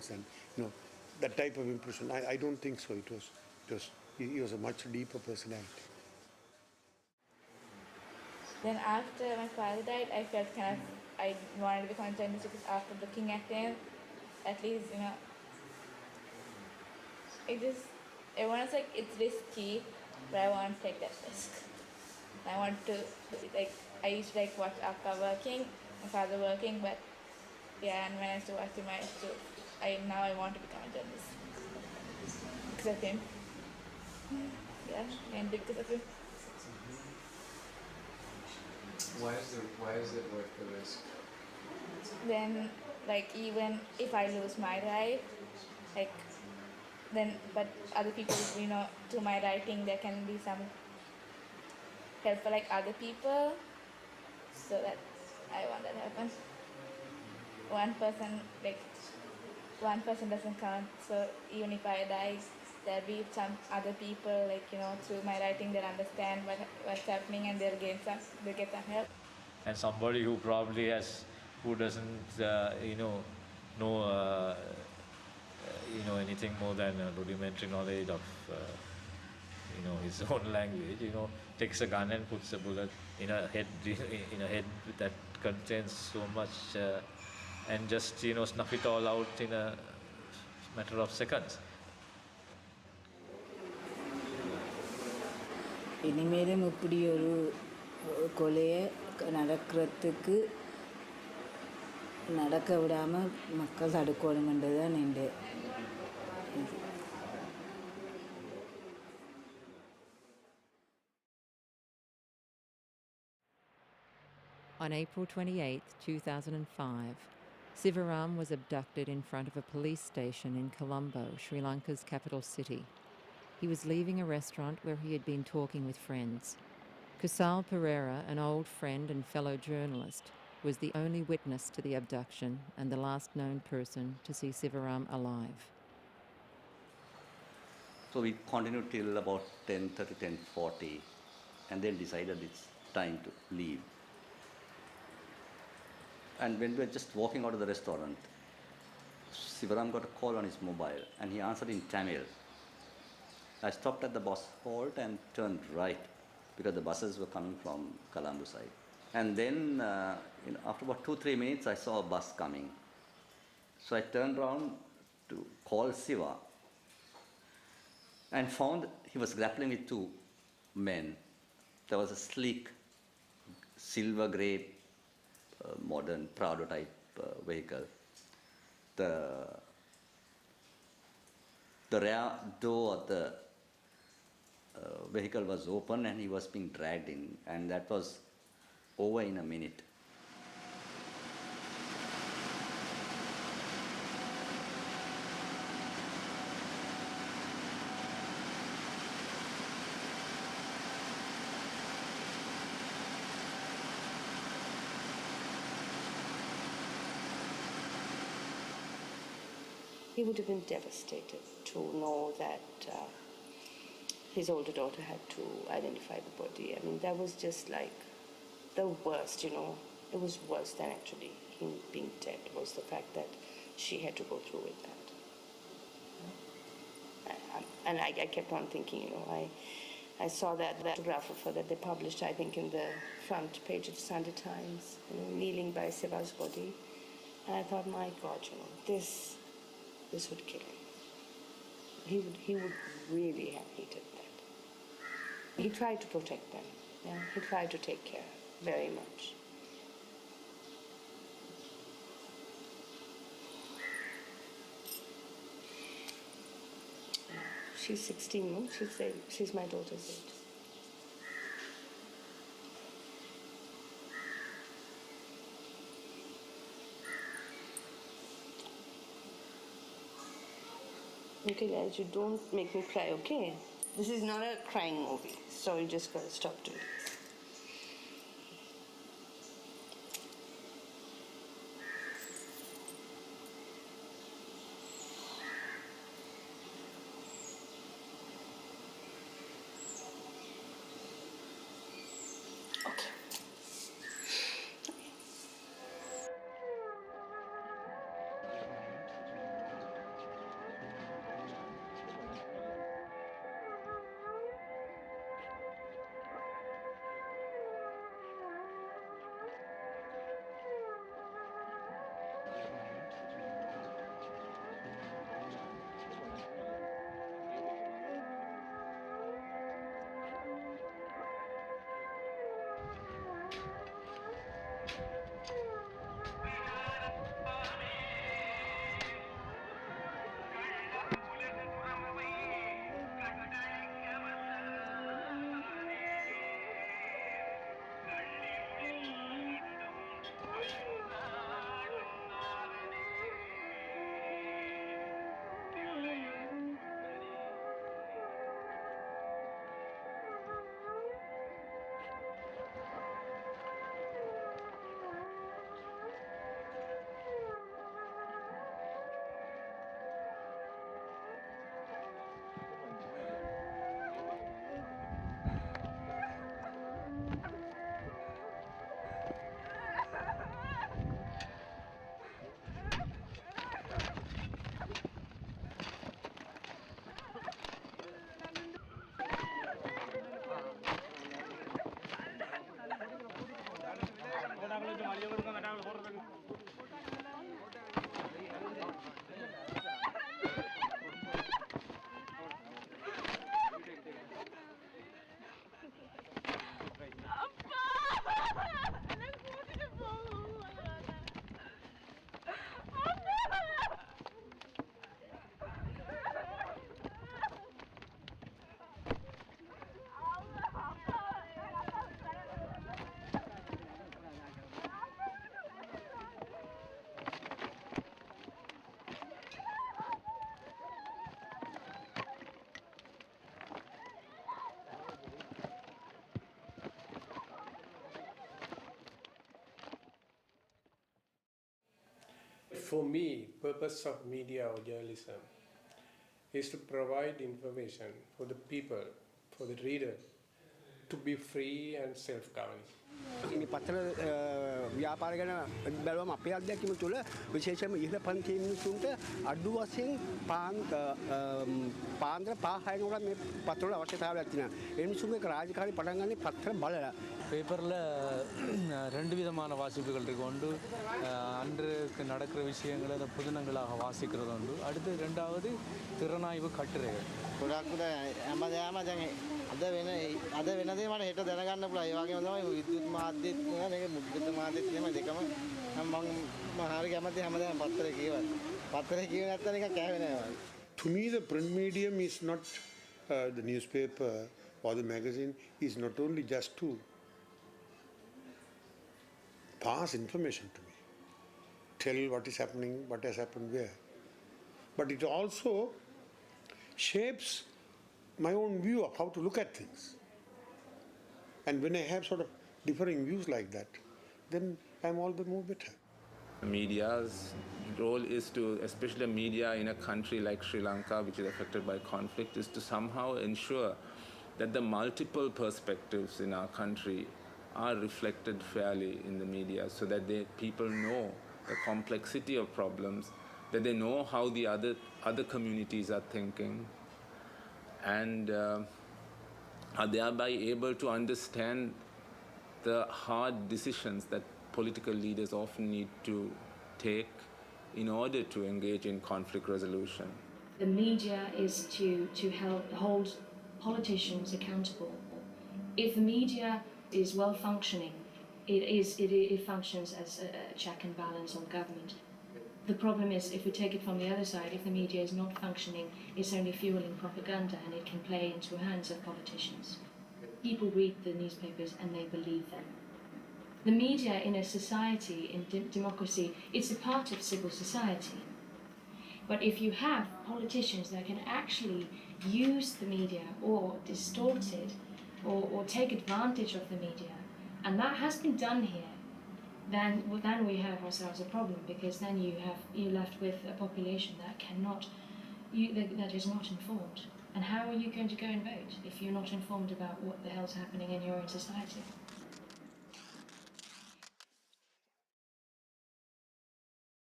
things and that type of impression. I don't think so. He was a much deeper personality. Then after my father died, I felt I wanted to become a journalist because after looking at him, at least, everyone's like, it's risky, but I want to take that risk. I want to, I used to watch Akka working, my father working, but yeah, and when I used to watch him, now I want to become a journalist. Because of him. Yeah, and because of him. Why is it worth the risk? Then, even if I lose my life, but other people, through my writing, there can be some help for other people, so that I want that to happen. One person doesn't count, so even if I die, there'll be some other people, through my writing, they'll understand what's happening and they'll get some help. And somebody who who doesn't, know, anything more than rudimentary knowledge of, his own language, takes a gun and puts a bullet in a head, that contains so much, and just, snuff it all out in a matter of seconds. இனிமேலும் இப்படி ஒரு கொலையை நடக்க விடாமல் மக்கள் தடுக்கணுமென்றது தான் എൻ്റെ On April 28, 2005, Sivaram was abducted in front of a police station in Colombo, Sri Lanka's capital city. He was leaving a restaurant where he had been talking with friends. Kusal Pereira, an old friend and fellow journalist, was the only witness to the abduction and the last known person to see Sivaram alive. So we continued till about 10:30, 10:40, and then decided it's time to leave. And when we were just walking out of the restaurant, Sivaram got a call on his mobile, and he answered in Tamil. I stopped at the bus halt and turned right because the buses were coming from Colombo side. And then after about 2-3 minutes, I saw a bus coming. So I turned around to call Siva and found he was grappling with two men. There was a sleek silver grey modern Prado type vehicle. The rear door of the vehicle was open and he was being dragged in, and that was over in a minute. He would have been devastated to know that his older daughter had to identify the body. I mean, that was just like the worst, It was worse than actually him being dead, was the fact that she had to go through with that. And I kept on thinking, I saw that photograph of her that they published, I think, in the front page of the Sunday Times, kneeling by Siva's body. And I thought, my God, this would kill him. He would really have hated that. He tried to protect them. Yeah? He tried to take care very much. She's 16, no? She's my daughter's age. Okay guys, you don't make me cry, okay? This is not a crying movie, so you just gotta stop doing this. for me, purpose of media or journalism is to provide information for the people, for the reader, to be free and self-governing. මේ පතර ව්‍යාපාර ගැන බැලුවම අපේ අත්දැකීම තුළ විශේෂයෙන්ම ඉහළ පන්තියේ මිනිසුන්ට අඩු වශයෙන් පාන්දර 5-6 නෝරක් මේ පතරවල අවශ්‍යතාවයක් තියෙනවා. ඒ මිනිසුන්ගේ රාජකාරී පටන් ගන්නේ පතර බලලා. பேப்பரில் ரெண்டு விதமான வாசிப்புகள் இருக்கு. ஒன்று அன்றைக்கு நடக்கிற விஷயங்களை அதை புதினங்களாக வாசிக்கிறது உண்டு. அடுத்து ரெண்டாவது திறனாய்வு கட்டுரைகள். ගොඩක් හැමදාම දැන් අද වෙන දේ මට හෙට දැනගන්න පුළුවන්. ඒ වගේම තමයි විද්‍යුත් මාධ්‍යෙත් මේක මුද්‍රිත මාධ්‍යෙත් නෙමෙයි දෙකම මම හරි කැමති හැමදාම පත්තරේ කියවන්න. පත්තරේ කියව නැත්නම් නිකන් කෑවේ නෑ. To me, the print medium is not the newspaper or the magazine is not only just to pass information to me, tell what is happening, what has happened where, but it also shapes my own view of how to look at things. And when I have sort of differing views like that, then I'm all the more better. Media's role is to, especially media in a country like Sri Lanka, which is affected by conflict, is to somehow ensure that the multiple perspectives in our country are reflected fairly in the media, so that people know the complexity of problems, that they know how the other communities are thinking, and are thereby able to understand the hard decisions that political leaders often need to take in order to engage in conflict resolution. The media is to help hold politicians accountable. If the media is well functioning, it functions as a check and balance on government. The problem is, if we take it from the other side, if the media is not functioning, it's only fueling propaganda and it can play into the hands of politicians. People read the newspapers and they believe them. The media in a society, in democracy, it's a part of civil society. But if you have politicians that can actually use the media or distort it or take advantage of the media, and that has been done here, then we have ourselves a problem, because then you're left with a population that that is not informed. And how are you going to go and vote if you're not informed about what the hell's happening in your own society?